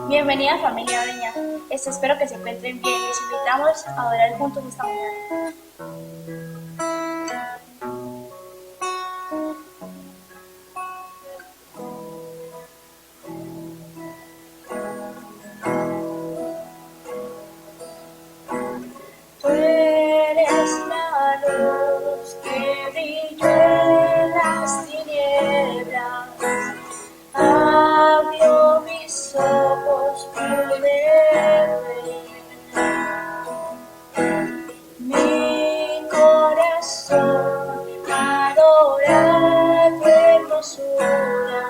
Bienvenida familia Breña. Espero que se encuentren bien. Les invitamos a orar juntos esta mañana. Tú eres la luz que brilló en las tinieblas. Abrió mis ojos, pude ver. Mi corazón adora tu hermosura,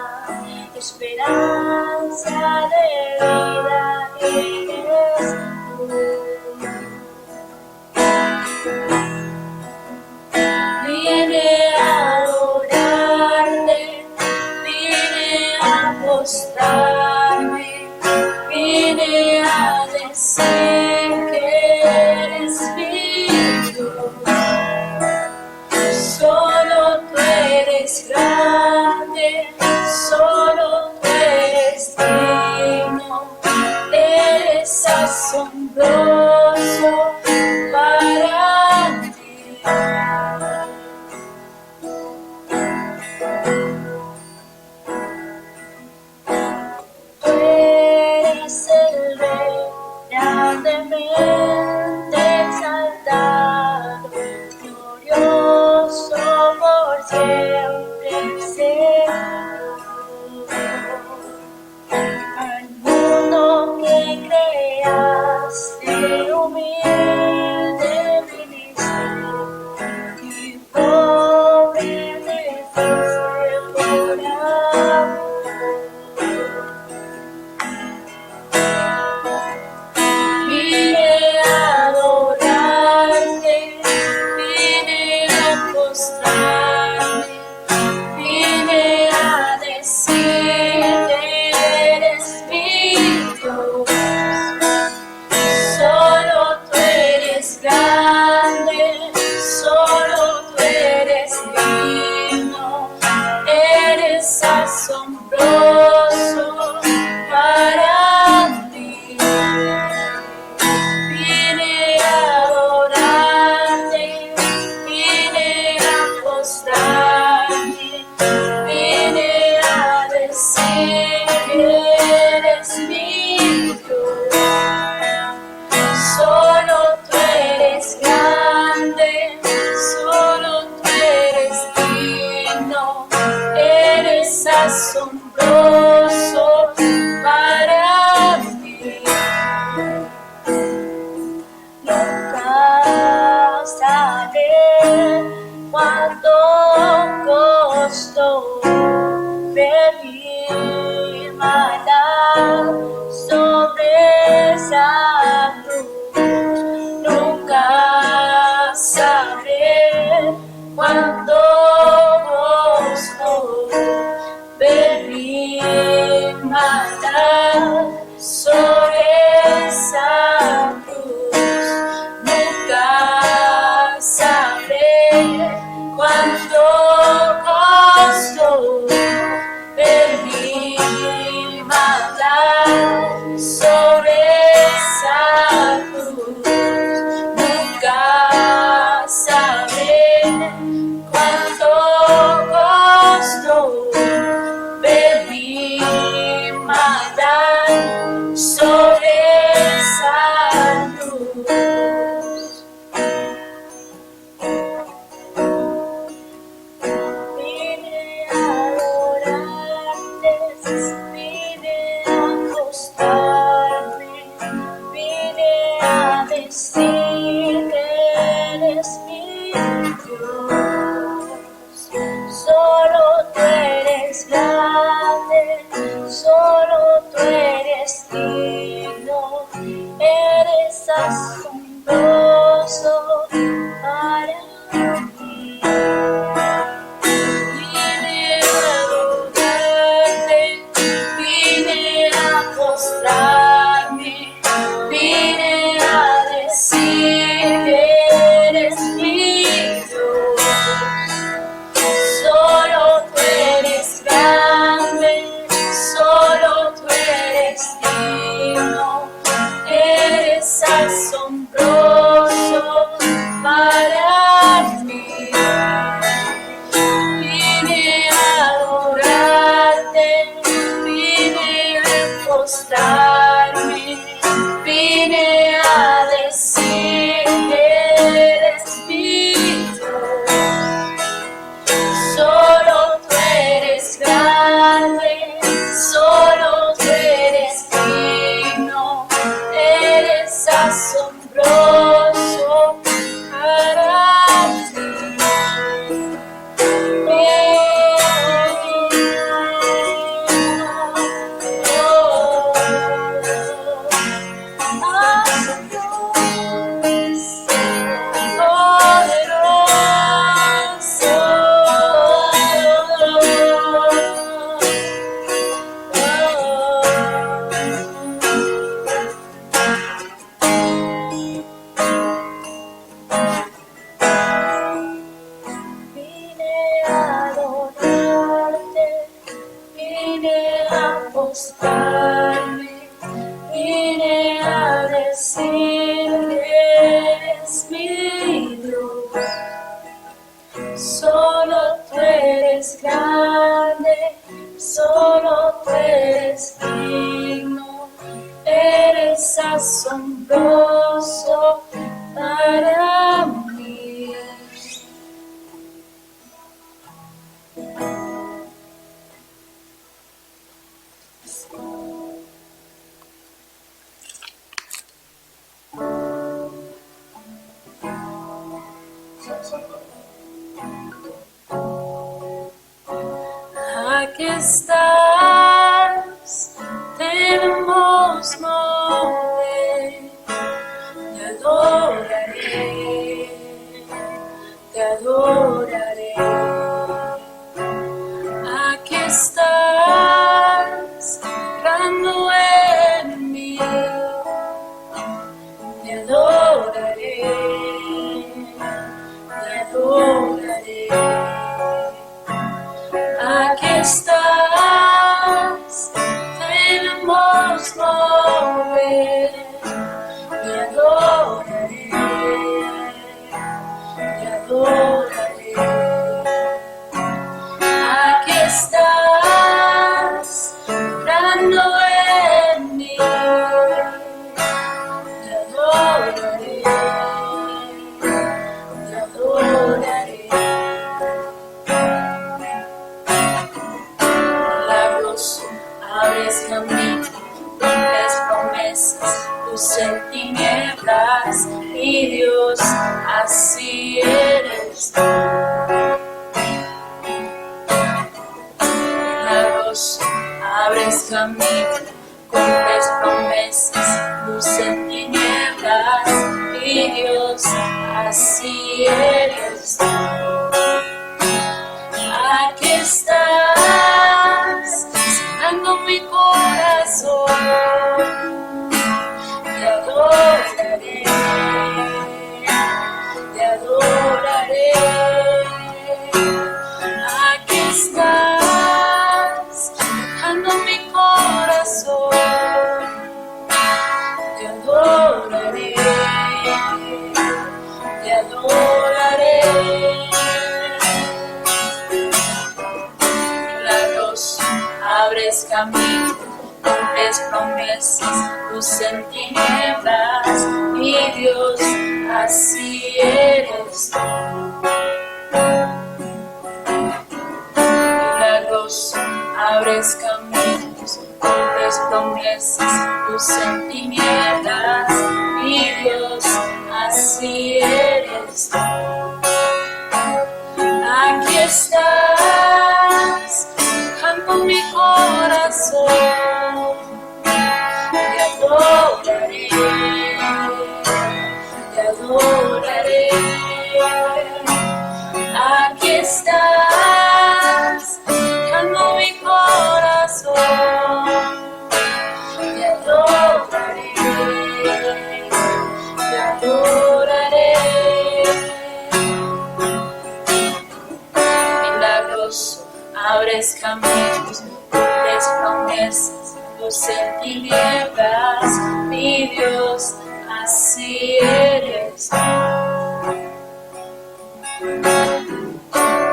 esperanza de vida eres tú. Vine a adorarte, vine a postrarme, vine a decir que eres mi Dios. Solo tú eres grande, solo tú eres digno, eres asombroso para mí. Tú eres el Rey grandemente exaltado, glorioso por siempre, Señor. Al mundo que creaste, humilde viniste, y pobre me fuiste por amor. Vine a adorarte, vine a postrarme, vine a decir que eres mi Dios. Solo tú eres grande, solo tú eres digno, eres asombroso para mí. Vine a adorarte, vine a postrarme, vine a decir que eres mi Dios. Solo tú eres grande, solo tú eres digno, eres asombroso para mí. Nunca sabré cuánto costó ver mi maldad sobre esa cruz. Nunca sabré cuánto costó ver mi maldad sobre esa cruz. Nunca sabré cuánto costó ver mi maldad sobre esa cruz. Nunca sabré cuánto costó ver mi maldad sobre esa cruz. Vine a adorarte, vine a acostarme, vine a decir que eres mi Dios. Solo tú eres grande, solo tú eres digno, eres asombroso para mí. Vine a adorarte, vine a postrarme, vine a decir para mí. Aquí estás, tenemos nombre, te adoraré, te adoraré. Aquí estás, entrando en mí, te adoraré, te adoraré. Aquí estás, tenemos mover, te adoraré, te adoraré. Aquí estás, entrando en mí, te adoraré, te adoraré. Abres camino, cumples promesas, luz en tinieblas, mi Dios, así eres tú. Milagros, abres camino, cumples promesas, luz en tinieblas, mi Dios, así eres tú. Aquí estás, sanando mi corazón, te adoraré, te adoraré. Aquí estás, sanando mi corazón, te adoraré, te adoraré. Abres camino, cumples promesas, luz en tinieblas, mi Dios, así eres tú. Milagroso, abres caminos, cumples promesas, luz en tinieblas, mi Dios, así eres tú. Aquí estás, con mi corazón, te adoraré, te adoraré. Aquí estás, con mi corazón, te adoraré, te adoraré. Milagroso, abres caminos, cumples promesas, luz en tinieblas, mi Dios, así eres tú.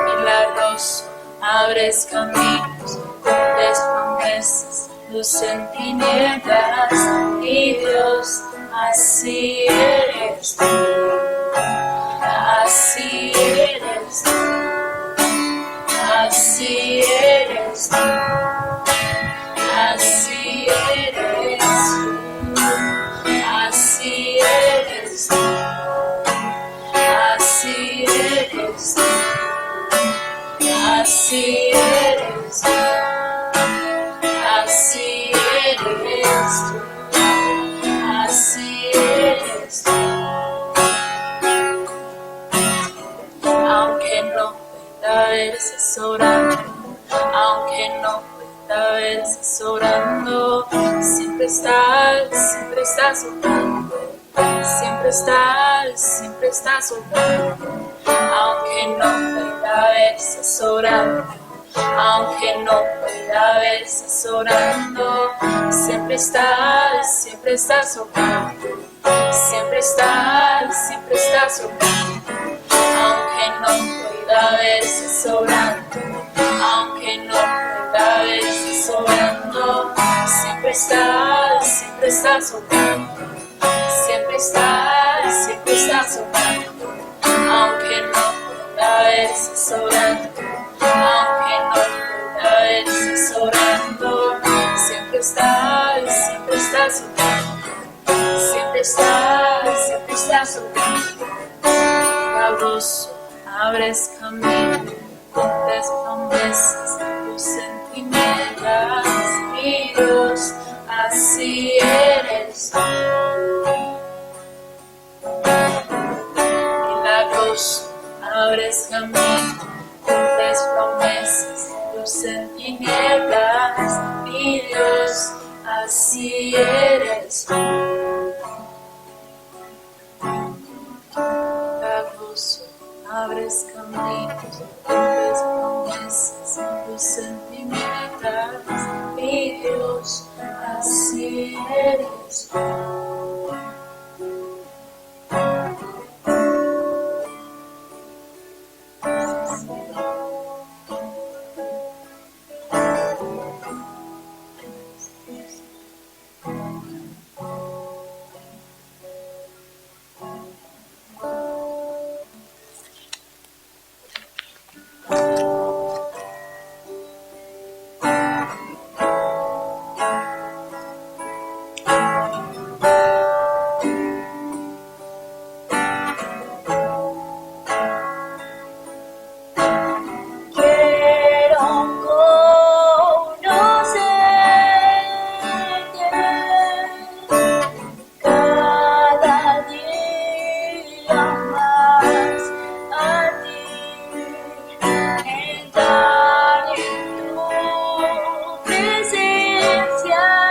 Milagroso, abres caminos, cumples promesas, luz en tinieblas, mi Dios, así eres tú. Así eres tú. Así eres tú, así eres tú, así eres tú, así eres tú, así eres tú, así eres tú, así eres tú. Aunque no pueda verse orando, aunque no pueda verse orando, siempre estás orando, siempre estás orando. Aunque no pueda verse orando, aunque no pueda verse orando, siempre estás orando, siempre estás orando. Aunque no pueda verse orando, aunque no pueda verse orando, siempre estás orando, siempre estás sobrando, aunque no pueda verse sobrando, aunque no pueda verse sobrando, siempre está sobrando, siempre está sobrando. Sabroso, abres camino, cumples promesas, tus centinelas, mi Dios, así eres tú. Milagroso, abres camino, cumples promesas, luz en tinieblas, mi Dios, así eres tú. Milagroso, abres caminos, cumples promesas, luz en tinieblas, mi Dios, así eres tú. Queremos tu presencia.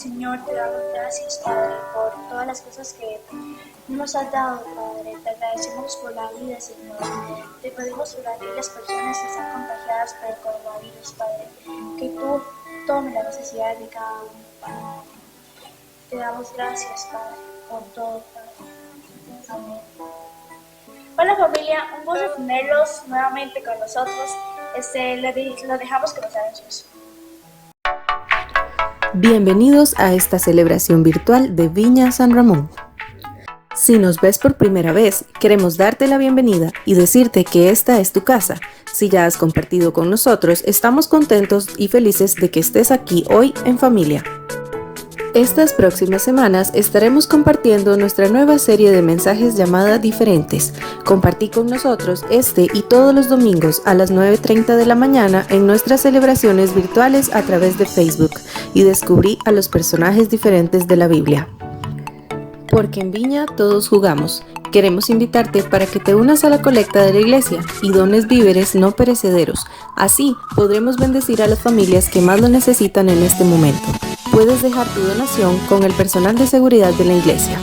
Señor, te damos gracias, Padre, por todas las cosas que nos has dado, Padre. Te agradecemos por la vida, Señor. Te pedimos por aquellas personas que están contagiadas por el coronavirus, Padre, que tú tomes las necesidades de cada uno, Padre. Te damos gracias, Padre, por todo, Padre. Amén. Hola familia, un gusto tenerlos nuevamente con nosotros. Lo dejamos con los anuncios. Bienvenidos a esta celebración virtual de Viña San Ramón. Si nos ves por primera vez, queremos darte la bienvenida y decirte que esta es tu casa. Si ya has compartido con nosotros, estamos contentos y felices de que estés aquí hoy en familia. Estas próximas semanas estaremos compartiendo nuestra nueva serie de mensajes llamada Diferentes. Compartí con nosotros este y todos los domingos a las 9:30 de la mañana en nuestras celebraciones virtuales a través de Facebook y descubrí a los personajes diferentes de la Biblia. Porque en Viña todos jugamos. Queremos invitarte para que te unas a la colecta de la iglesia y dones víveres no perecederos. Así podremos bendecir a las familias que más lo necesitan en este momento. Puedes dejar tu donación con el personal de seguridad de la iglesia.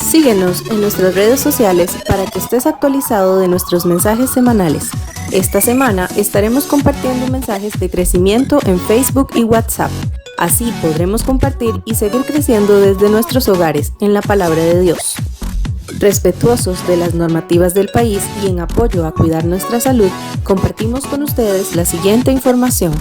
Síguenos en nuestras redes sociales para que estés actualizado de nuestros mensajes semanales. Esta semana estaremos compartiendo mensajes de crecimiento en Facebook y WhatsApp. Así podremos compartir y seguir creciendo desde nuestros hogares en la palabra de Dios. Respetuosos de las normativas del país y en apoyo a cuidar nuestra salud, compartimos con ustedes la siguiente información.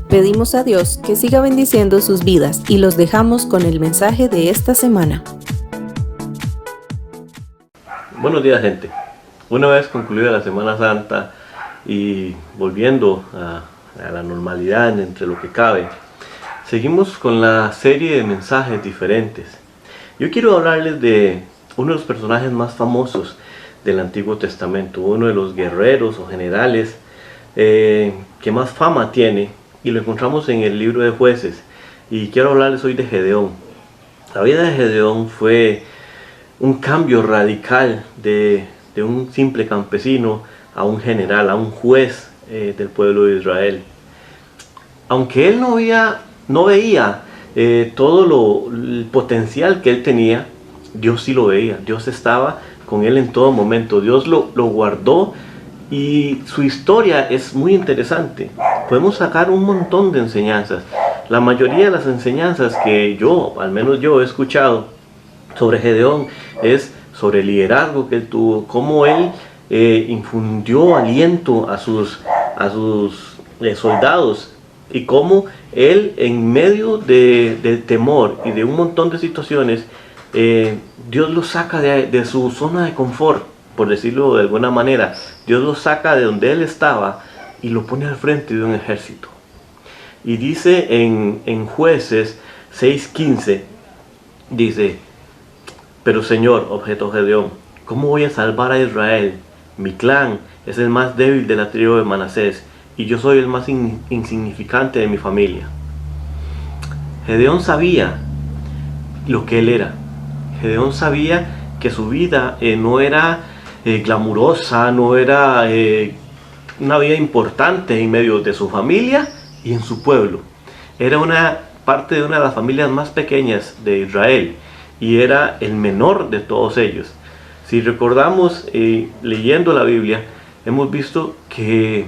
Pedimos a Dios que siga bendiciendo sus vidas y los dejamos con el mensaje de esta semana. Buenos días, gente. Una vez concluida la Semana Santa y volviendo a la normalidad entre lo que cabe, seguimos con la serie de mensajes diferentes. Yo quiero hablarles de uno de los personajes más famosos del Antiguo Testamento, uno de los guerreros o generales que más fama tiene, y lo encontramos en el libro de Jueces, y quiero hablarles hoy de Gedeón. La vida de Gedeón fue un cambio radical de un simple campesino a un general, a un juez del pueblo de Israel. Aunque él no veía todo el potencial que él tenía, Dios sí lo veía. Dios estaba con él en todo momento. Dios lo guardó. Y su historia es muy interesante. Podemos sacar un montón de enseñanzas. La mayoría de las enseñanzas que al menos yo he escuchado sobre Gedeón, es sobre el liderazgo que él tuvo, cómo él infundió aliento a sus soldados, y cómo él, en medio del temor y de un montón de situaciones, Dios lo saca de su zona de confort, por decirlo de alguna manera. Dios lo saca de donde él estaba y lo pone al frente de un ejército. Y dice en Jueces 6:15, dice: pero Señor, objetó Gedeón, ¿cómo voy a salvar a Israel? Mi clan es el más débil de la tribu de Manasés, y yo soy el más insignificante de mi familia. Gedeón sabía lo que él era. Gedeón sabía que su vida no era glamurosa, no era una vida importante en medio de su familia y en su pueblo. Era una parte de una de las familias más pequeñas de Israel y era el menor de todos ellos. Si recordamos, leyendo la Biblia, hemos visto que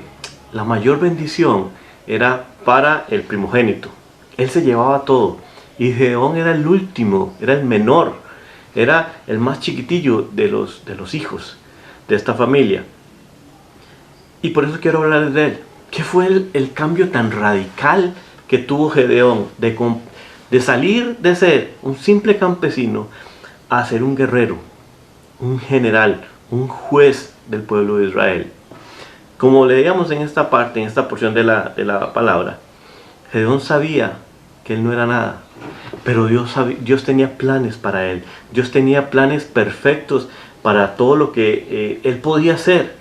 la mayor bendición era para el primogénito. Él se llevaba todo, y Gedeón era el último, era el menor, era el más chiquitillo de los hijos de esta familia. Y por eso quiero hablar de él. ¿Qué fue el cambio tan radical que tuvo Gedeón de salir de ser un simple campesino a ser un guerrero, un general, un juez del pueblo de Israel? Como leíamos en esta parte, en esta porción de la palabra, Gedeón sabía que él no era nada, pero Dios tenía planes para él. Dios tenía planes perfectos para todo lo que él podía hacer.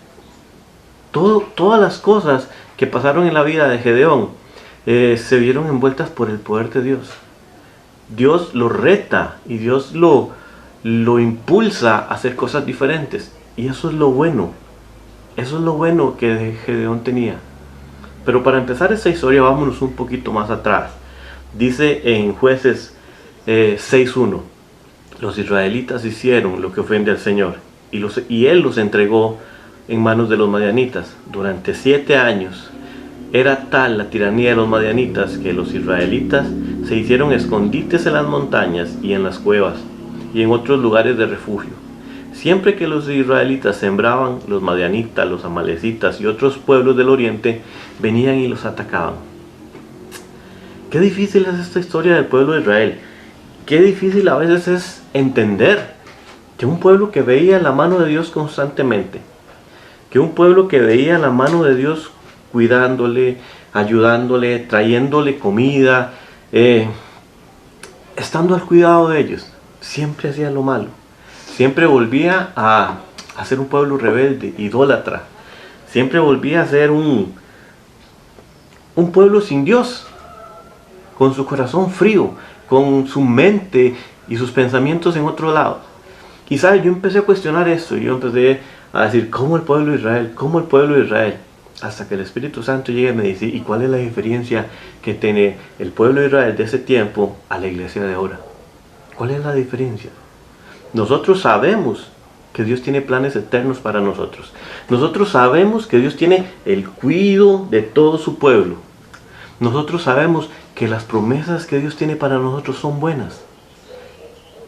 Todas las cosas que pasaron en la vida de Gedeón se vieron envueltas por el poder de Dios. Dios lo reta y Dios lo impulsa a hacer cosas diferentes. Y eso es lo bueno. Eso es lo bueno que Gedeón tenía. Pero para empezar esta historia, vámonos un poquito más atrás. Dice en Jueces 6:1: los israelitas hicieron lo que ofende al Señor, y Él los entregó en manos de los madianitas. Durante 7 años era tal la tiranía de los madianitas que los israelitas se hicieron escondites en las montañas y en las cuevas y en otros lugares de refugio. Siempre que los israelitas sembraban, los madianitas, los amalecitas y otros pueblos del oriente venían y los atacaban. Qué difícil es esta historia del pueblo de Israel. Qué difícil a veces es entender que un pueblo que veía la mano de Dios constantemente, que un pueblo que veía la mano de Dios cuidándole, ayudándole, trayéndole comida, estando al cuidado de ellos, siempre hacía lo malo. Siempre volvía a ser un pueblo rebelde, idólatra. Siempre volvía a ser un pueblo sin Dios, con su corazón frío, con su mente y sus pensamientos en otro lado. Y sabes, yo empecé a cuestionar esto, y yo empecé a decir, ¿cómo el pueblo de Israel? ¿Cómo el pueblo de Israel? Hasta que el Espíritu Santo llega y me dice, ¿y cuál es la diferencia que tiene el pueblo de Israel de ese tiempo a la iglesia de ahora? ¿Cuál es la diferencia? Nosotros sabemos que Dios tiene planes eternos para nosotros. Nosotros sabemos que Dios tiene el cuidado de todo su pueblo. Nosotros sabemos que las promesas que Dios tiene para nosotros son buenas.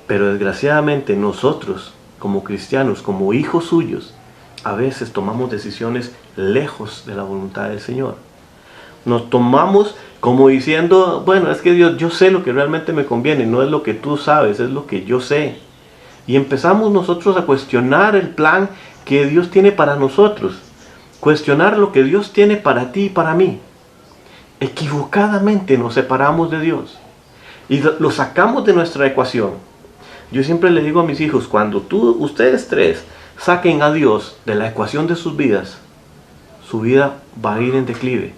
Pero desgraciadamente nosotros, como cristianos, como hijos suyos, a veces tomamos decisiones lejos de la voluntad del Señor. Nos tomamos como diciendo, bueno, es que Dios, yo sé lo que realmente me conviene, no es lo que tú sabes, es lo que yo sé. Y empezamos nosotros a cuestionar el plan que Dios tiene para nosotros. Cuestionar lo que Dios tiene para ti y para mí. Equivocadamente nos separamos de Dios. Y lo sacamos de nuestra ecuación. Yo siempre le digo a mis hijos, cuando ustedes tres saquen a Dios de la ecuación de sus vidas, su vida va a ir en declive,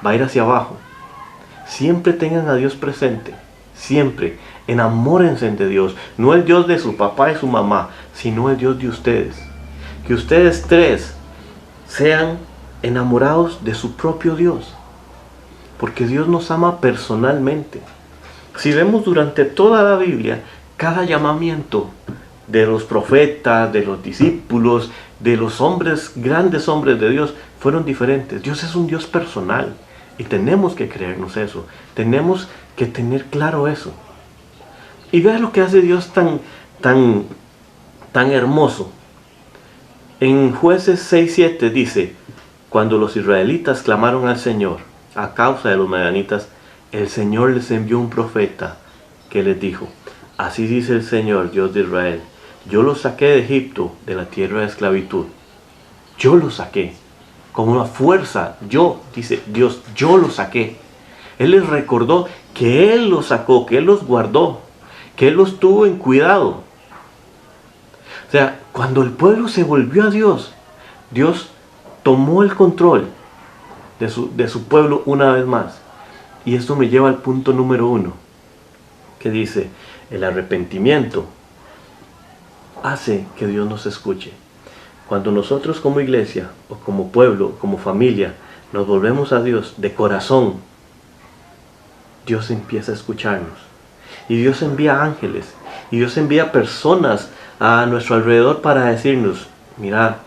va a ir hacia abajo. Siempre tengan a Dios presente, siempre. Enamórense de Dios, no el Dios de su papá y su mamá, sino el Dios de ustedes. Que ustedes tres sean enamorados de su propio Dios, porque Dios nos ama personalmente. Si vemos durante toda la Biblia, cada llamamiento de los profetas, de los discípulos, de los hombres, grandes hombres de Dios, fueron diferentes. Dios es un Dios personal y tenemos que creernos eso, tenemos que tener claro eso. Y vea lo que hace Dios tan hermoso. En Jueces 6:7 dice, cuando los israelitas clamaron al Señor a causa de los madianitas, el Señor les envió un profeta que les dijo, así dice el Señor, Dios de Israel, yo los saqué de Egipto, de la tierra de esclavitud. Yo los saqué con una fuerza. Yo, dice Dios, yo los saqué. Él les recordó que Él los sacó, que Él los guardó, que Él los tuvo en cuidado. O sea, cuando el pueblo se volvió a Dios, Dios tomó el control de su pueblo una vez más. Y esto me lleva al punto número 1, que dice, el arrepentimiento hace que Dios nos escuche. Cuando nosotros como iglesia, o como pueblo, como familia, nos volvemos a Dios de corazón, Dios empieza a escucharnos. Y Dios envía ángeles, y Dios envía personas a nuestro alrededor para decirnos, mirad,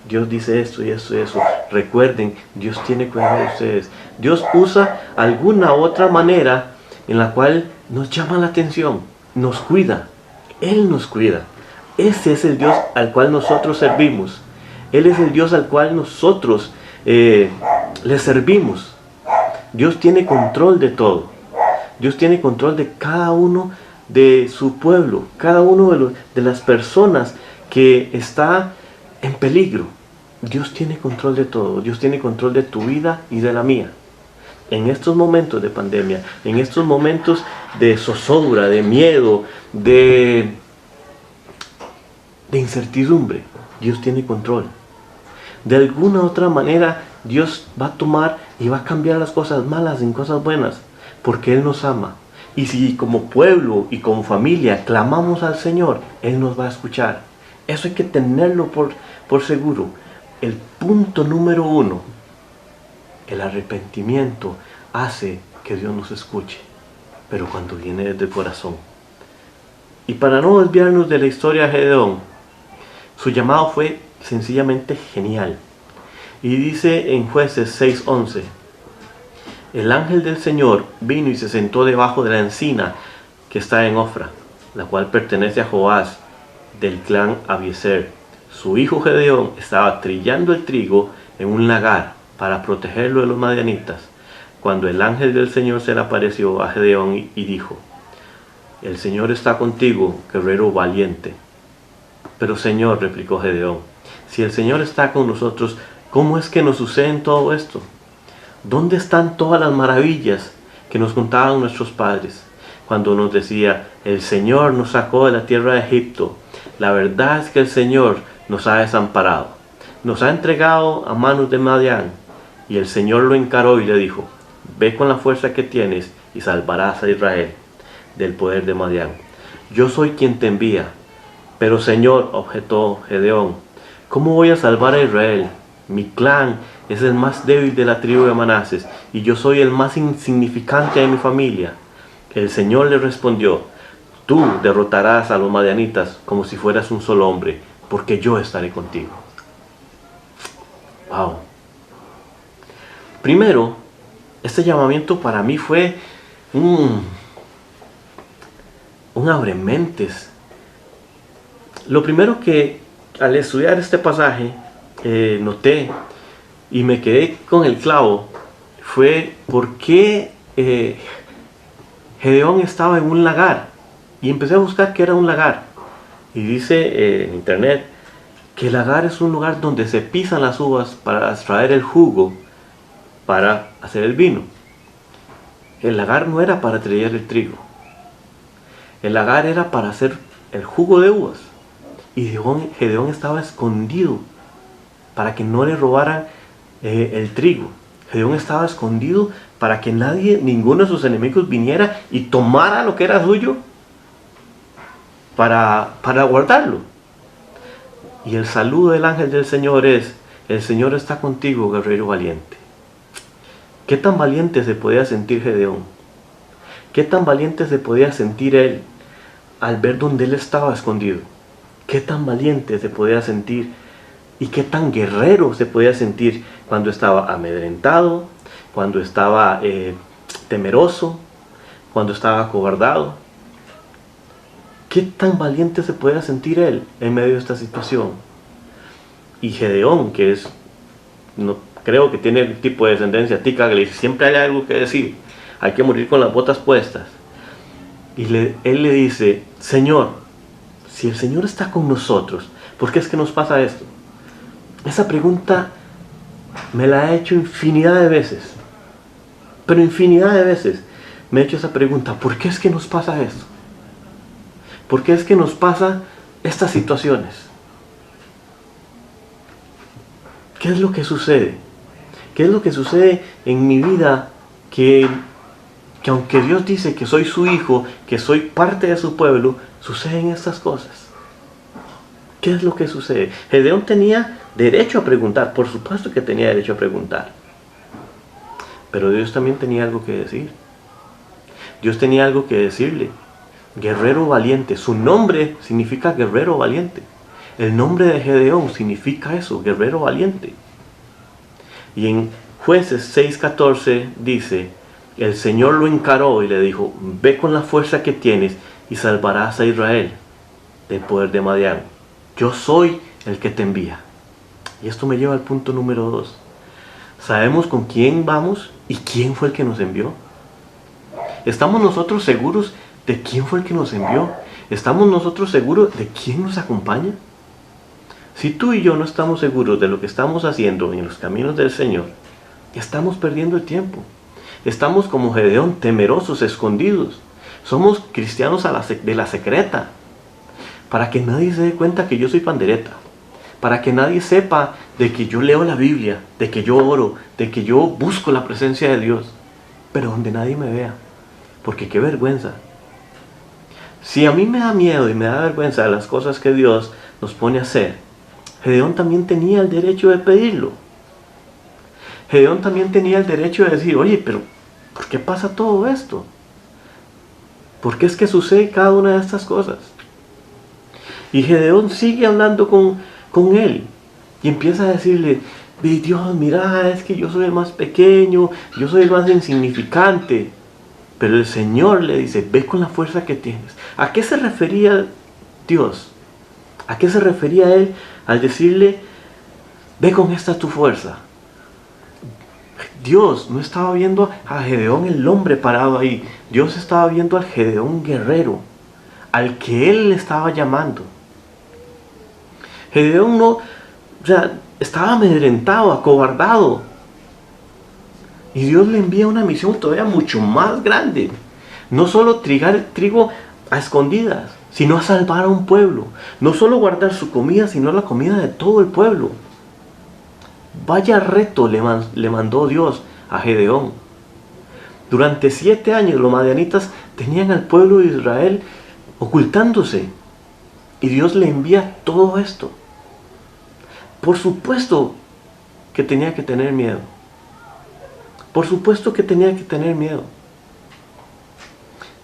Dios dice esto y esto y eso. Recuerden, Dios tiene cuidado de ustedes. Dios usa alguna otra manera en la cual nos llama la atención, nos cuida. Él nos cuida. Ese es el Dios al cual nosotros servimos. Él es el Dios al cual nosotros le servimos. Dios tiene control de todo. Dios tiene control de cada uno de su pueblo, cada uno de las personas que está en peligro. Dios tiene control de todo. Dios tiene control de tu vida y de la mía. En estos momentos de pandemia, en estos momentos de zozobra, de miedo, de incertidumbre, Dios tiene control. De alguna u otra manera Dios va a tomar y va a cambiar las cosas malas en cosas buenas, porque Él nos ama. Y si como pueblo y como familia clamamos al Señor, Él nos va a escuchar. Eso hay que tenerlo por seguro. El punto número 1, el arrepentimiento hace que Dios nos escuche, pero cuando viene desde el corazón. Y para no desviarnos de la historia de Gedeón, su llamado fue sencillamente genial. Y dice en Jueces 6:11, el ángel del Señor vino y se sentó debajo de la encina que está en Ofra, la cual pertenece a Joás del clan Abiezer. Su hijo Gedeón estaba trillando el trigo en un lagar para protegerlo de los madianitas, cuando el ángel del Señor se le apareció a Gedeón y dijo, el Señor está contigo, guerrero valiente. Pero Señor, replicó Gedeón, si el Señor está con nosotros, ¿cómo es que nos sucede todo esto? ¿Dónde están todas las maravillas que nos contaban nuestros padres cuando nos decía, el Señor nos sacó de la tierra de Egipto? La verdad es que el Señor nos ha desamparado, nos ha entregado a manos de Madián. Y el Señor lo encaró y le dijo, ve con la fuerza que tienes y salvarás a Israel del poder de Madián. Yo soy quien te envía. Pero Señor, objetó Gedeón, ¿cómo voy a salvar a Israel? Mi clan es el más débil de la tribu de Manases y yo soy el más insignificante de mi familia. El Señor le respondió, tú derrotarás a los madianitas como si fueras un solo hombre, porque yo estaré contigo. Wow. Primero, este llamamiento para mí fue un abrementes. Lo primero que al estudiar este pasaje noté y me quedé con el clavo fue por qué Gedeón estaba en un lagar. Y empecé a buscar qué era un lagar. Y dice en internet que el lagar es un lugar donde se pisan las uvas para extraer el jugo para hacer el vino. El lagar no era para trillar el trigo. El lagar era para hacer el jugo de uvas. Y Gedeón estaba escondido para que no le robaran el trigo. Gedeón estaba escondido para que ninguno de sus enemigos viniera y tomara lo que era suyo para guardarlo. Y el saludo del ángel del Señor es, el Señor está contigo, guerrero valiente. ¿Qué tan valiente se podía sentir Gedeón? ¿Qué tan valiente se podía sentir él al ver donde él estaba escondido? ¿Qué tan valiente se podía sentir y qué tan guerrero se podía sentir cuando estaba amedrentado, cuando estaba temeroso, cuando estaba acobardado? ¿Qué tan valiente se podía sentir él en medio de esta situación? Y Gedeón, que no creo que tiene el tipo de descendencia tica, que siempre hay algo que decir, hay que morir con las botas puestas. Y él le dice, Señor, si el Señor está con nosotros, ¿por qué es que nos pasa esto? Esa pregunta me la he hecho infinidad de veces. Pero infinidad de veces me he hecho esa pregunta, ¿por qué es que nos pasa esto? ¿Por qué es que nos pasa estas situaciones? ¿Qué es lo que sucede? ¿Qué es lo que sucede en mi vida que aunque Dios dice que soy su hijo, que soy parte de su pueblo, suceden estas cosas? ¿Qué es lo que sucede? Gedeón tenía derecho a preguntar, por supuesto que tenía derecho a preguntar. Pero Dios también tenía algo que decir. Dios tenía algo que decirle. Guerrero valiente. Su nombre significa guerrero valiente. El nombre de Gedeón significa eso, guerrero valiente. Y en Jueces 6:14 dice, el Señor lo encaró y le dijo, ve con la fuerza que tienes y salvarás a Israel del poder de Madián. Yo soy el que te envía. Y esto me lleva al punto número 2. ¿Sabemos con quién vamos y quién fue el que nos envió? ¿Estamos nosotros seguros de quién fue el que nos envió? ¿Estamos nosotros seguros de quién nos acompaña? Si tú y yo no estamos seguros de lo que estamos haciendo en los caminos del Señor, estamos perdiendo el tiempo. Estamos como Gedeón, temerosos, escondidos. Somos cristianos de la secreta. Para que nadie se dé cuenta que yo soy pandereta. Para que nadie sepa de que yo leo la Biblia, de que yo oro, de que yo busco la presencia de Dios, pero donde nadie me vea, porque qué vergüenza. Si a mí me da miedo y me da vergüenza de las cosas que Dios nos pone a hacer, Gedeón también tenía el derecho de pedirlo. Gedeón también tenía el derecho de decir, oye, pero ¿por qué pasa todo esto? ¿Por qué es que sucede cada una de estas cosas? Y Gedeón sigue hablando con él y empieza a decirle, Dios, mira, es que yo soy el más pequeño, yo soy el más insignificante. Pero el Señor le dice, ve con la fuerza que tienes. ¿A qué se refería Dios? ¿A qué se refería Él al decirle, ve con esta tu fuerza? Dios no estaba viendo a Gedeón el hombre parado ahí. Dios estaba viendo al Gedeón guerrero, al que Él le estaba llamando. Gedeón no, estaba amedrentado, acobardado. Y Dios le envía una misión todavía mucho más grande. No solo trigar trigo a escondidas, sino a salvar a un pueblo. No solo guardar su comida, sino la comida de todo el pueblo. Vaya reto le mandó Dios a Gedeón. Durante 7 años los madianitas tenían al pueblo de Israel ocultándose. Y Dios le envía todo esto. Por supuesto que tenía que tener miedo. Por supuesto que tenía que tener miedo.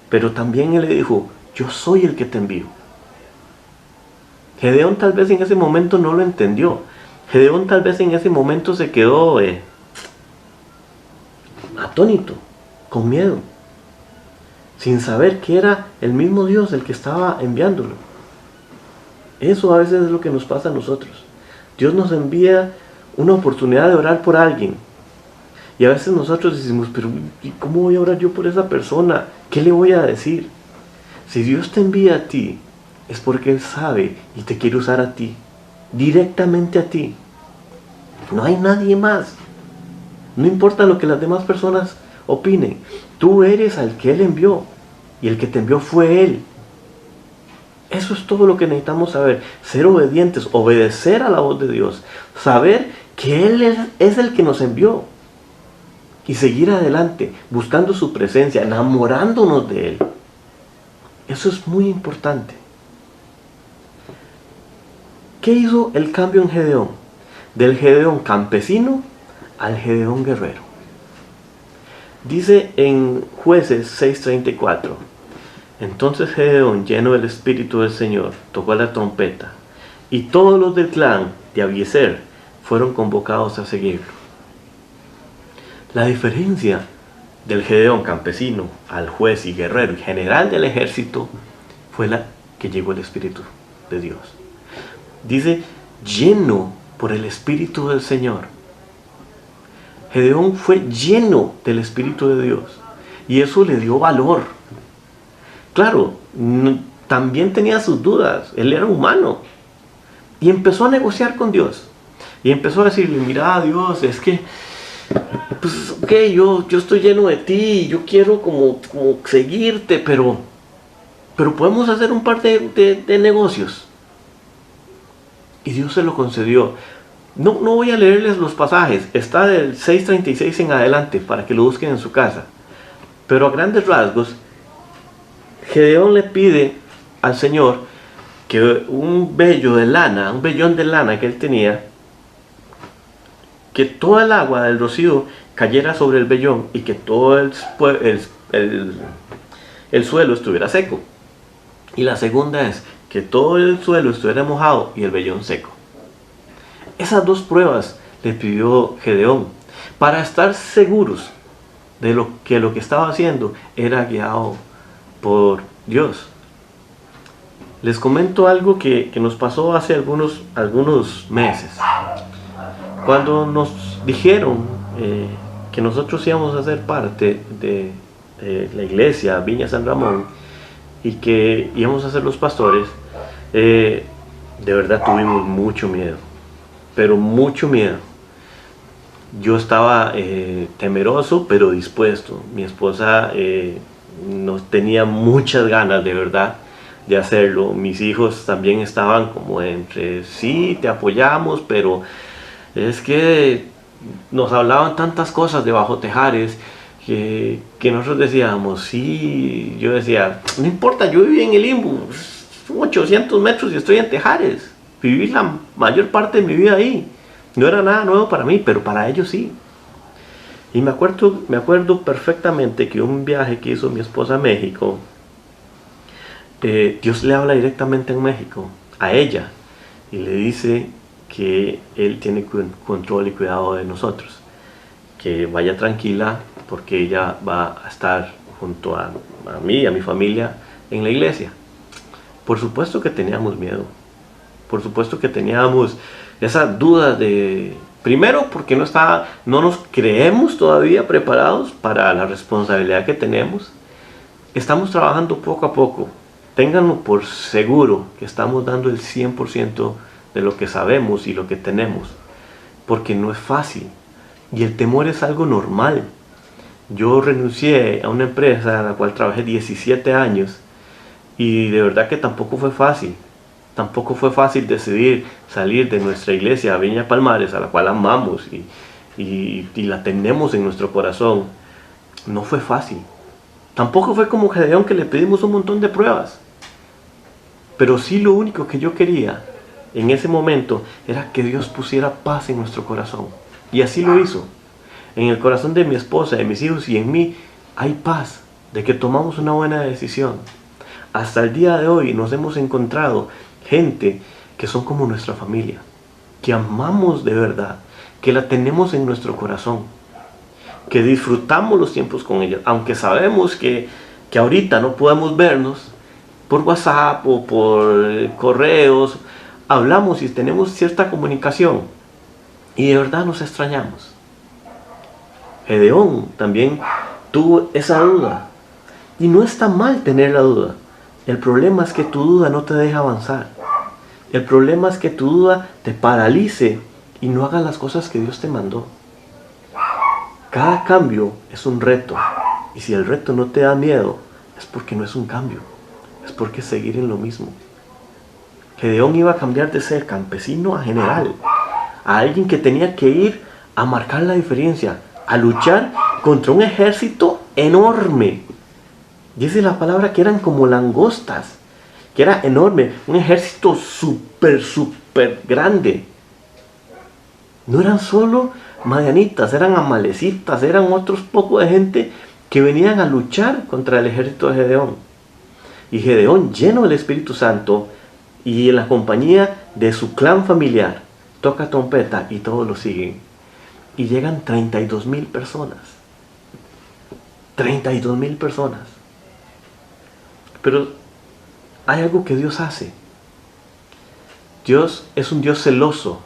Pero también Él le dijo, yo soy el que te envío. Gedeón tal vez en ese momento no lo entendió. Gedeón tal vez en ese momento se quedó atónito, con miedo, sin saber que era el mismo Dios el que estaba enviándolo. Eso a veces es lo que nos pasa a nosotros. Dios nos envía una oportunidad de orar por alguien. Y a veces nosotros decimos, pero ¿y cómo voy a orar yo por esa persona? ¿Qué le voy a decir? Si Dios te envía a ti, es porque Él sabe y te quiere usar a ti, directamente a ti. No hay nadie más. No importa lo que las demás personas opinen. Tú eres al que Él envió. Y el que te envió fue Él. Eso es todo lo que necesitamos saber. Ser obedientes, obedecer a la voz de Dios. Saber que Él es el que nos envió. Y seguir adelante, buscando su presencia, enamorándonos de Él. Eso es muy importante. ¿Qué hizo el cambio en Gedeón? Del Gedeón campesino al Gedeón guerrero. Dice en Jueces 6:34. Entonces Gedeón, lleno del Espíritu del Señor, tocó la trompeta, y todos los del clan de Abiezer fueron convocados a seguirlo. La diferencia del Gedeón campesino al juez y guerrero y general del ejército fue la que llegó el Espíritu de Dios. Dice, lleno por el Espíritu del Señor. Gedeón fue lleno del Espíritu de Dios y eso le dio valor. Claro, también tenía sus dudas, él era humano y empezó a negociar con Dios y empezó a decirle, mira Dios, es que pues ok, yo estoy lleno de ti, yo quiero como seguirte, pero podemos hacer un par de negocios. Y Dios se lo concedió. No voy a leerles los pasajes, está del 6:36 en adelante para que lo busquen en su casa. Pero a grandes rasgos, Gedeón le pide al Señor que un vellón de lana que él tenía, que toda el agua del rocío cayera sobre el vellón y que todo el suelo estuviera seco. Y la segunda es que todo el suelo estuviera mojado y el vellón seco. Esas dos pruebas le pidió Gedeón para estar seguros de lo que estaba haciendo era guiado por Dios. Les comento algo que nos pasó hace algunos meses. Cuando nos dijeron que nosotros íbamos a ser parte de la iglesia Viña San Ramón y que íbamos a ser los pastores, de verdad tuvimos mucho miedo, pero mucho miedo. Yo estaba temeroso, pero dispuesto. Mi esposa nos tenía muchas ganas, de verdad, de hacerlo. Mis hijos también estaban como entre, sí, te apoyamos, pero Es que nos hablaban tantas cosas de Bajo Tejares que nosotros decíamos, sí, yo decía, no importa, yo viví en el Limbo, son 800 metros y estoy en Tejares. Viví la mayor parte de mi vida ahí. No era nada nuevo para mí, pero para ellos sí. Y me acuerdo perfectamente que un viaje que hizo mi esposa a México, Dios le habla directamente en México, a ella, y le dice que Él tiene control y cuidado de nosotros. Que vaya tranquila porque ella va a estar junto a mí, a mi familia, en la iglesia. Por supuesto que teníamos miedo. Por supuesto que teníamos esa duda de... Primero porque no nos creemos todavía preparados para la responsabilidad que tenemos. Estamos trabajando poco a poco. Ténganlo por seguro que estamos dando el 100% de lo que sabemos y lo que tenemos. Porque no es fácil. Y el temor es algo normal. Yo renuncié a una empresa en la cual trabajé 17 años. Y de verdad que tampoco fue fácil. Tampoco fue fácil decidir salir de nuestra iglesia, Viña Palmares, a la cual amamos y la tenemos en nuestro corazón. No fue fácil. Tampoco fue como Gedeón, que le pedimos un montón de pruebas. Pero sí, lo único que yo quería en ese momento era que Dios pusiera paz en nuestro corazón. Y así lo hizo. En el corazón de mi esposa, de mis hijos y en mí hay paz de que tomamos una buena decisión. Hasta el día de hoy nos hemos encontrado gente que son como nuestra familia, que amamos de verdad, que la tenemos en nuestro corazón, que disfrutamos los tiempos con ellas, aunque sabemos que ahorita no podemos vernos por WhatsApp o por correos, hablamos y tenemos cierta comunicación y de verdad nos extrañamos. Gedeón también tuvo esa duda y no está mal tener la duda. El problema es que tu duda no te deja avanzar. El problema es que tu duda te paralice y no hagas las cosas que Dios te mandó. Cada cambio es un reto. Y si el reto no te da miedo, es porque no es un cambio. Es porque es seguir en lo mismo. Gedeón iba a cambiar de ser campesino a general. A alguien que tenía que ir a marcar la diferencia. A luchar contra un ejército enorme. Dice la palabra que eran como langostas, que era enorme, un ejército súper grande. No eran solo madianitas, eran amalecitas, eran otros poco de gente que venían a luchar contra el ejército de Gedeón. Y Gedeón, lleno del Espíritu Santo y en la compañía de su clan familiar, toca trompeta y todos lo siguen. Y llegan 32,000 personas. 32,000 personas. Pero hay algo que Dios hace. Dios es un Dios celoso,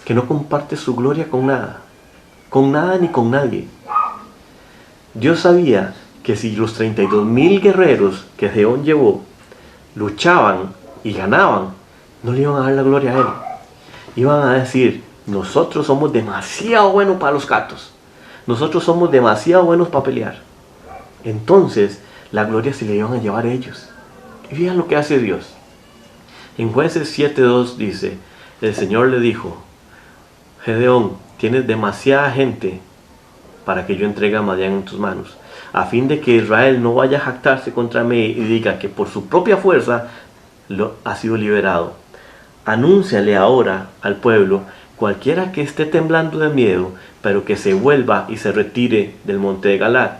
que no comparte su gloria con nada ni con nadie. Dios sabía que si los 32,000 guerreros que Gedeón llevó luchaban y ganaban, no le iban a dar la gloria a él. Iban a decir, nosotros somos demasiado buenos para los gatos. Nosotros somos demasiado buenos para pelear. Entonces, la gloria se le iban a llevar a ellos. Y vean lo que hace Dios. En Jueces 7:2 dice, el Señor le dijo, Gedeón, tienes demasiada gente para que yo entregue a Madián en tus manos, a fin de que Israel no vaya a jactarse contra mí y diga que por su propia fuerza ha sido liberado. Anúnciale ahora al pueblo, cualquiera que esté temblando de miedo, pero que se vuelva y se retire del monte de Galad.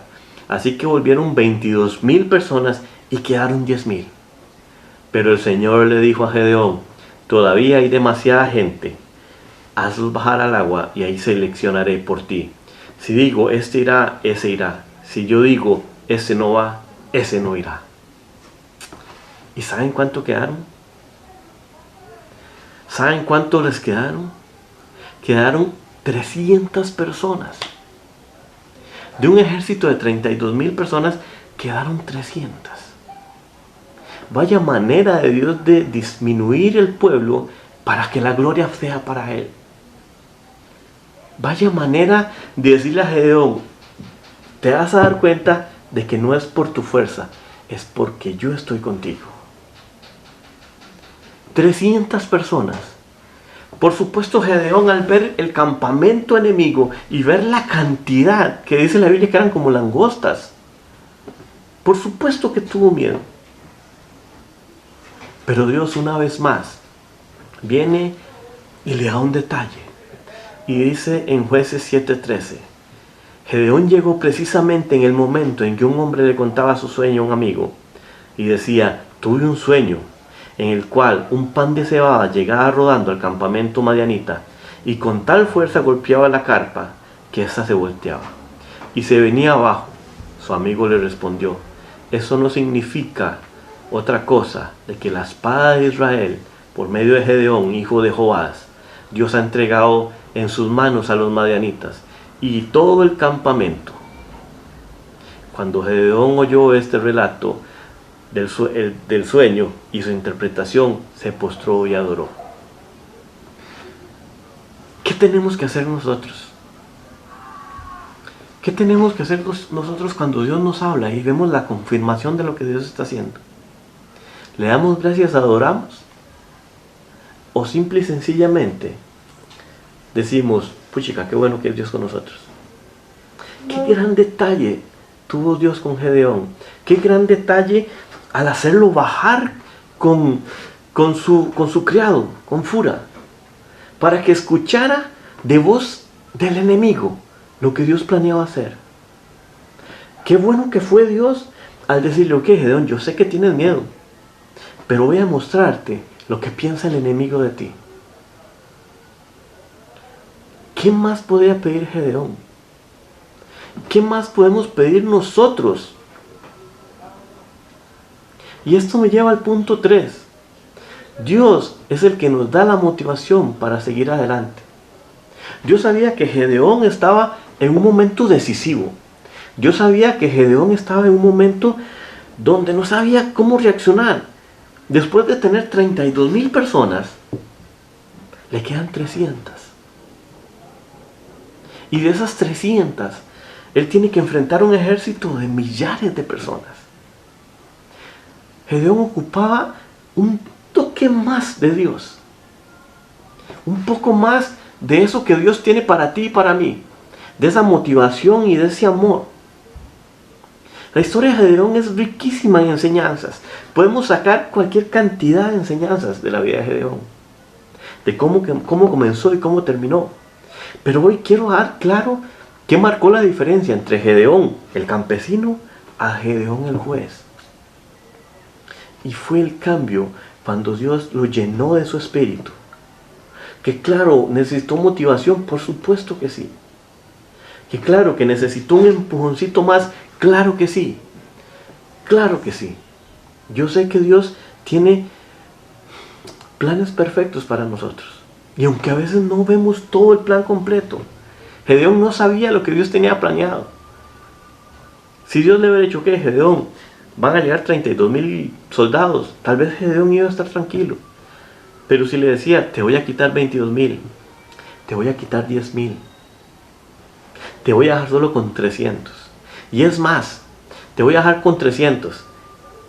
Así que volvieron 22,000 personas y quedaron 10,000. Pero el Señor le dijo a Gedeón, todavía hay demasiada gente. Hazlos bajar al agua y ahí seleccionaré por ti. Si digo, este irá, ese irá. Si yo digo, ese no va, ese no irá. ¿Y saben cuánto quedaron? ¿Saben cuánto les quedaron? Quedaron 300 personas. De un ejército de 32,000 personas, quedaron 300. Vaya manera de Dios de disminuir el pueblo para que la gloria sea para Él. Vaya manera de decirle a Gedeón, te vas a dar cuenta de que no es por tu fuerza, es porque yo estoy contigo. 300 personas. Por supuesto, Gedeón, al ver el campamento enemigo y ver la cantidad que dice la Biblia que eran como langostas, por supuesto que tuvo miedo. Pero Dios, una vez más, viene y le da un detalle. Y dice en Jueces 7:13, Gedeón llegó precisamente en el momento en que un hombre le contaba su sueño a un amigo y decía: tuve un sueño en el cual un pan de cebada llegaba rodando al campamento madianita y con tal fuerza golpeaba la carpa que ésta se volteaba y se venía abajo. Su amigo le respondió: eso no significa otra cosa de que la espada de Israel, por medio de Gedeón, hijo de Joás, Dios ha entregado en sus manos a los madianitas y todo el campamento. Cuando Gedeón oyó este relato del sueño y su interpretación, se postró y adoró. ¿Qué tenemos que hacer nosotros? ¿Qué tenemos que hacer nosotros cuando Dios nos habla y vemos la confirmación de lo que Dios está haciendo? ¿Le damos gracias, adoramos? ¿O simple y sencillamente decimos: puchica, qué bueno que es Dios con nosotros? Qué gran detalle tuvo Dios con Gedeón. Qué gran detalle al hacerlo bajar con su criado, con Fura, para que escuchara de voz del enemigo lo que Dios planeaba hacer. Qué bueno que fue Dios al decirle: ok, Gedeón, yo sé que tienes miedo, pero voy a mostrarte lo que piensa el enemigo de ti. ¿Qué más podía pedir Gedeón? ¿Qué más podemos pedir nosotros? Y esto me lleva al punto 3. Dios es el que nos da la motivación para seguir adelante. Dios sabía que Gedeón estaba en un momento decisivo. Dios sabía que Gedeón estaba en un momento donde no sabía cómo reaccionar. Después de tener 32,000 personas, le quedan 300. Y de esas 300, él tiene que enfrentar un ejército de millares de personas. Gedeón ocupaba un toque más de Dios. Un poco más de eso que Dios tiene para ti y para mí. De esa motivación y de ese amor. La historia de Gedeón es riquísima en enseñanzas. Podemos sacar cualquier cantidad de enseñanzas de la vida de Gedeón. De cómo comenzó y cómo terminó. Pero hoy quiero dar claro qué marcó la diferencia entre Gedeón, el campesino, a Gedeón, el juez. Y fue el cambio cuando Dios lo llenó de su espíritu. Que claro, necesitó motivación, por supuesto que sí. Que claro, que necesitó un empujoncito más, claro que sí. Claro que sí. Yo sé que Dios tiene planes perfectos para nosotros. Y aunque a veces no vemos todo el plan completo, Gedeón no sabía lo que Dios tenía planeado. Si Dios le hubiera dicho que Gedeón, van a llegar 32,000 soldados, tal vez Gedeón iba a estar tranquilo. Pero si le decía: te voy a quitar 22,000, te voy a quitar 10,000, te voy a dejar solo con 300. Y es más, te voy a dejar con 300,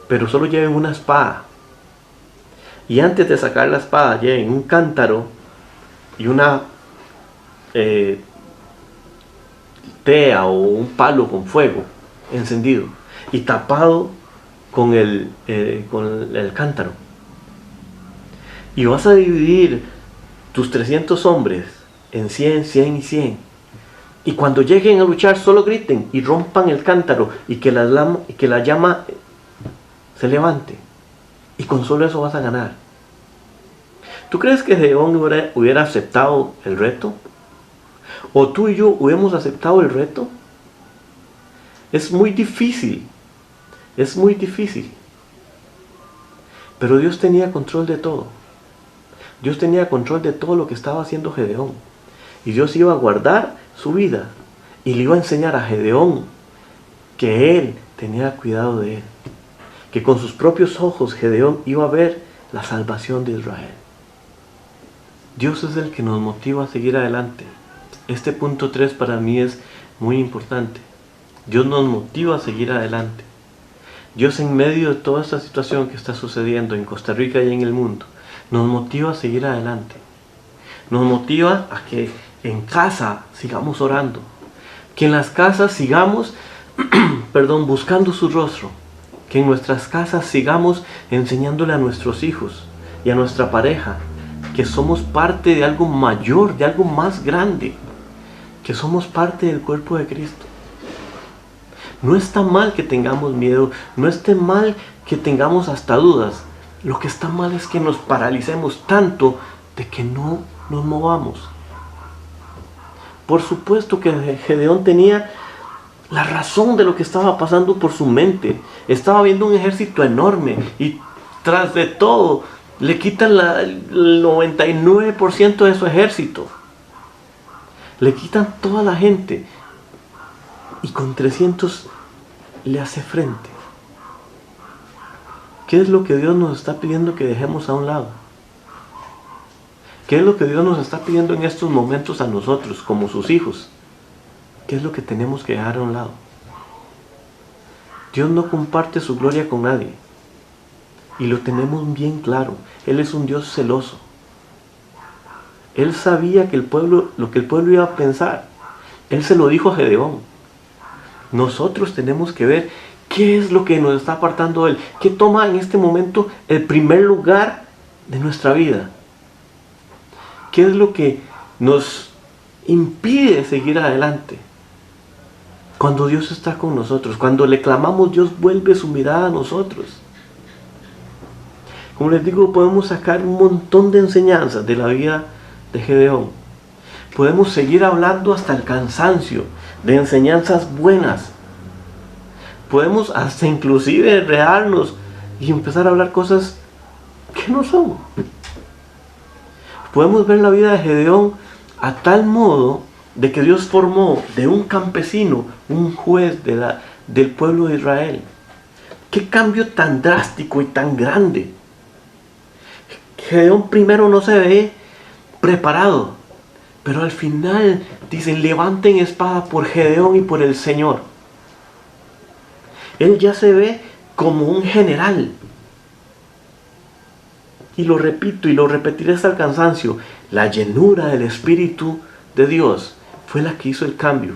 pero solo lleven una espada. Y antes de sacar la espada, lleven un cántaro y una tea o un palo con fuego encendido y tapado con el cántaro. Y vas a dividir tus 300 hombres en 100, 100 y 100. Y cuando lleguen a luchar, solo griten y rompan el cántaro y que la llama se levante. Y con solo eso vas a ganar. ¿Tú crees que Gedeón hubiera aceptado el reto? ¿O tú y yo hubiéramos aceptado el reto? Es muy difícil. Es muy difícil. Pero Dios tenía control de todo. Dios tenía control de todo lo que estaba haciendo Gedeón. Y Dios iba a guardar su vida. Y le iba a enseñar a Gedeón que él tenía cuidado de él. Que con sus propios ojos Gedeón iba a ver la salvación de Israel. Dios es el que nos motiva a seguir adelante. Este punto 3 para mí es muy importante. Dios nos motiva a seguir adelante. Dios, en medio de toda esta situación que está sucediendo en Costa Rica y en el mundo, nos motiva a seguir adelante. nos motiva a que en casa sigamos orando, que en las casas sigamos buscando su rostro, que en nuestras casas sigamos enseñándole a nuestros hijos y a nuestra pareja que somos parte de algo mayor, de algo más grande, que somos parte del cuerpo de Cristo. No está mal que tengamos miedo, no está mal que tengamos hasta dudas. Lo que está mal es que nos paralicemos tanto de que no nos movamos. Por supuesto que Gedeón tenía la razón de lo que estaba pasando por su mente. Estaba viendo un ejército enorme y tras de todo le quitan el 99% de su ejército. Le quitan toda la gente y con 300 le hace frente. ¿Qué es lo que Dios nos está pidiendo que dejemos a un lado? ¿Qué es lo que Dios nos está pidiendo en estos momentos a nosotros como sus hijos? ¿Qué es lo que tenemos que dejar a un lado? Dios no comparte su gloria con nadie. Y lo tenemos bien claro. Él es un Dios celoso. Él sabía que lo que el pueblo iba a pensar. Él se lo dijo a Gedeón. Nosotros tenemos que ver qué es lo que nos está apartando de Él. ¿Qué toma en este momento el primer lugar de nuestra vida? ¿Qué es lo que nos impide seguir adelante? Cuando Dios está con nosotros, cuando le clamamos, Dios vuelve su mirada a nosotros. Como les digo, podemos sacar un montón de enseñanzas de la vida de Gedeón. Podemos seguir hablando hasta el cansancio de enseñanzas buenas. Podemos hasta inclusive enredarnos y empezar a hablar cosas que no son. Podemos ver la vida de Gedeón a tal modo de que Dios formó de un campesino un juez del pueblo de Israel. ¡Qué cambio tan drástico y tan grande! Gedeón primero no se ve preparado, pero al final dicen: levanten espada por Gedeón y por el Señor. Él ya se ve como un general. Y lo repito y lo repetiré hasta el cansancio: la llenura del Espíritu de Dios fue la que hizo el cambio.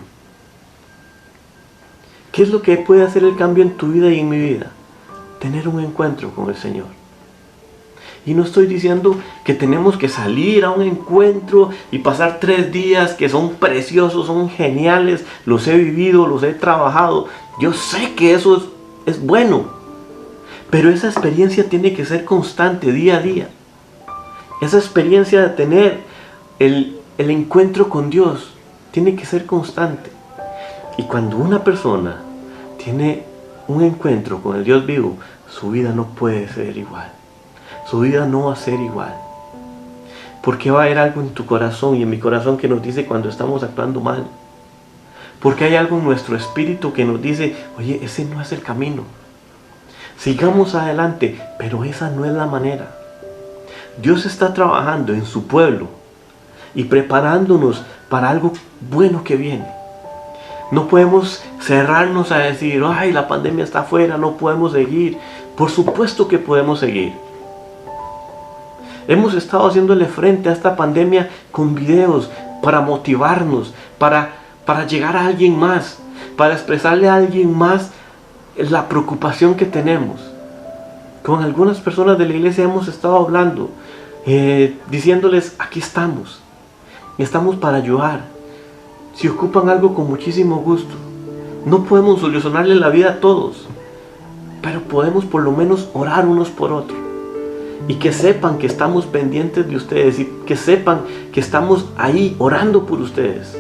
¿Qué es lo que puede hacer el cambio en tu vida y en mi vida? Tener un encuentro con el Señor. Y no estoy diciendo que tenemos que salir a un encuentro y pasar 3 días que son preciosos, son geniales, los he vivido, los he trabajado. Yo sé que eso es bueno, pero esa experiencia tiene que ser constante día a día. Esa experiencia de tener el encuentro con Dios tiene que ser constante. Y cuando una persona tiene un encuentro con el Dios vivo, su vida no puede ser igual. Su vida no va a ser igual. Porque va a haber algo en tu corazón y en mi corazón que nos dice cuando estamos actuando mal. Porque hay algo en nuestro espíritu que nos dice: oye, ese no es el camino. Sigamos adelante, pero esa no es la manera. Dios está trabajando en su pueblo y preparándonos para algo bueno que viene. No podemos cerrarnos a decir: ay, la pandemia está afuera, no podemos seguir. Por supuesto que podemos seguir. Hemos estado haciéndole frente a esta pandemia con videos para motivarnos, para llegar a alguien más, para expresarle a alguien más la preocupación que tenemos. Con algunas personas de la iglesia hemos estado hablando, diciéndoles: aquí estamos para ayudar. Si ocupan algo, con muchísimo gusto. No podemos solucionarle la vida a todos, pero podemos por lo menos orar unos por otros. Y que sepan que estamos pendientes de ustedes, y que sepan que estamos ahí orando por ustedes.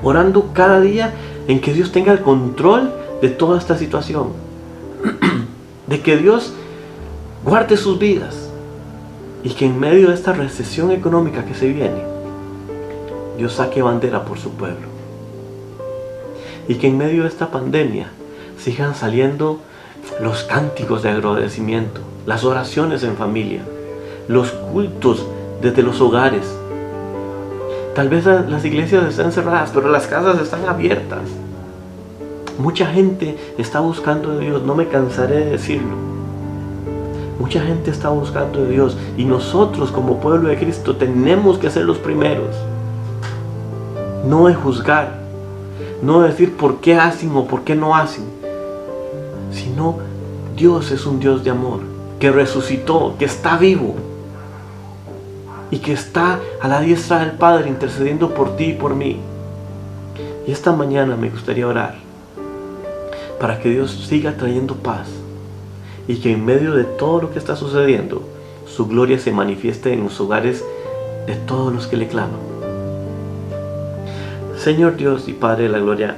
Orando cada día en que Dios tenga el control de toda esta situación. De que Dios guarde sus vidas. Y que en medio de esta recesión económica que se viene, Dios saque bandera por su pueblo. Y que en medio de esta pandemia sigan saliendo los cánticos de agradecimiento, las oraciones en familia, los cultos desde los hogares. Tal vez las iglesias están cerradas, pero las casas están abiertas. Mucha gente está buscando a Dios, no me cansaré de decirlo. Mucha gente está buscando de Dios y nosotros como pueblo de Cristo tenemos que ser los primeros. No de juzgar, no de decir por qué hacen o por qué no hacen, sino Dios es un Dios de amor, que resucitó, que está vivo y que está a la diestra del Padre intercediendo por ti y por mí. Y esta mañana me gustaría orar para que Dios siga trayendo paz y que en medio de todo lo que está sucediendo, su gloria se manifieste en los hogares de todos los que le claman. Señor Dios y Padre de la gloria,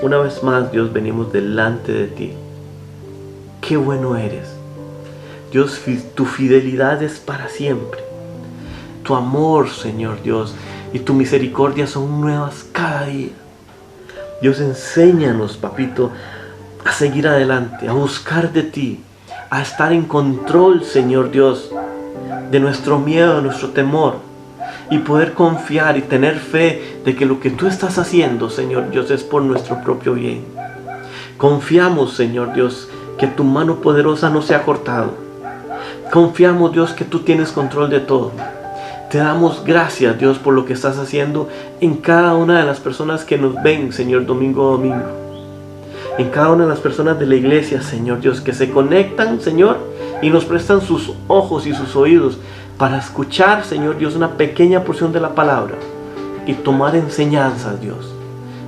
una vez más, Dios, venimos delante de ti. Qué bueno eres. Dios, tu fidelidad es para siempre. Tu amor, Señor Dios, y tu misericordia son nuevas cada día. Dios, enséñanos, papito, a seguir adelante, a buscar de ti, a estar en control, Señor Dios, de nuestro miedo, de nuestro temor, y poder confiar y tener fe de que lo que tú estás haciendo, Señor Dios, es por nuestro propio bien. Confiamos, Señor Dios, que tu mano poderosa no se ha cortado. Confiamos, Dios, que tú tienes control de todo. Te damos gracias, Dios, por lo que estás haciendo en cada una de las personas que nos ven, Señor, domingo a domingo. En cada una de las personas de la iglesia, Señor Dios, que se conectan, Señor, y nos prestan sus ojos y sus oídos para escuchar, Señor Dios, una pequeña porción de la palabra y tomar enseñanzas, Dios,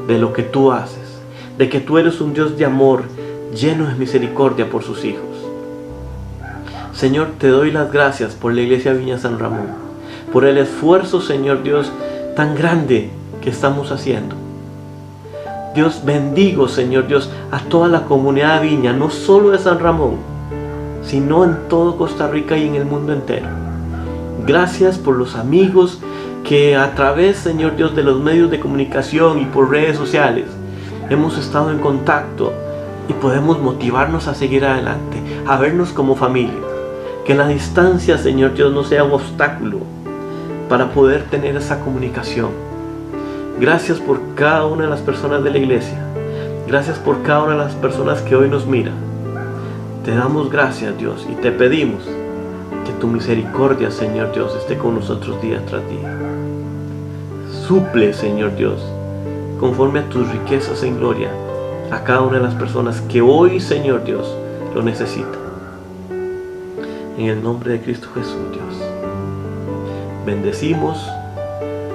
de lo que tú haces, de que tú eres un Dios de amor, lleno de misericordia por sus hijos. Señor, te doy las gracias por la iglesia Viña San Ramón, por el esfuerzo, Señor Dios, tan grande que estamos haciendo. Dios, bendigo, Señor Dios, a toda la comunidad de Viña, no solo de San Ramón, sino en todo Costa Rica y en el mundo entero. Gracias por los amigos que a través, Señor Dios, de los medios de comunicación y por redes sociales hemos estado en contacto y podemos motivarnos a seguir adelante, a vernos como familia. Que la distancia, Señor Dios, no sea un obstáculo para poder tener esa comunicación. Gracias por cada una de las personas de la iglesia. Gracias por cada una de las personas que hoy nos miran. Te damos gracias, Dios, y te pedimos que tu misericordia, Señor Dios, esté con nosotros día tras día. Suple, Señor Dios, conforme a tus riquezas en gloria, a cada una de las personas que hoy, Señor Dios, lo necesitan. En el nombre de Cristo Jesús, Dios, bendecimos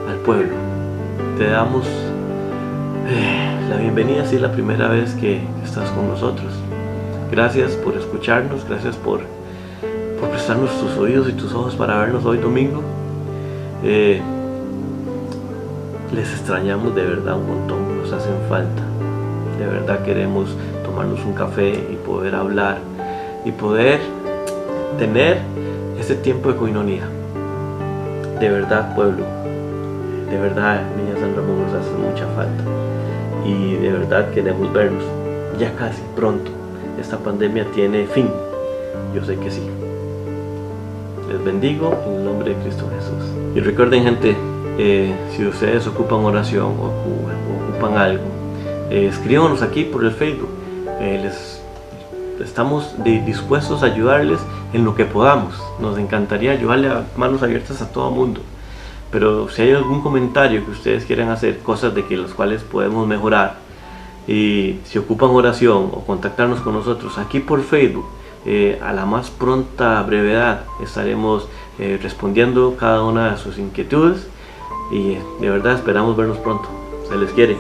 al pueblo. Te damos la bienvenida si es la primera vez que estás con nosotros. Gracias por escucharnos, gracias por prestarnos tus oídos y tus ojos para vernos hoy domingo. Les extrañamos de verdad un montón, nos hacen falta. De verdad queremos tomarnos un café y poder hablar y poder tener ese tiempo de coinonía. De verdad, pueblo, de verdad, Viña San Ramón nos hace mucha falta y de verdad queremos vernos ya casi pronto. Esta pandemia tiene fin, yo sé que sí. Les bendigo en el nombre de Cristo Jesús. Y recuerden, gente, si ustedes ocupan oración o ocupan algo, escríbanos aquí por el Facebook. Estamos dispuestos a ayudarles en lo que podamos. Nos encantaría ayudarle a manos abiertas a todo mundo. Pero si hay algún comentario que ustedes quieran hacer, cosas de las cuales podemos mejorar, y si ocupan oración o contactarnos con nosotros aquí por Facebook, a la más pronta brevedad estaremos respondiendo cada una de sus inquietudes y de verdad esperamos vernos pronto. Se les quiere.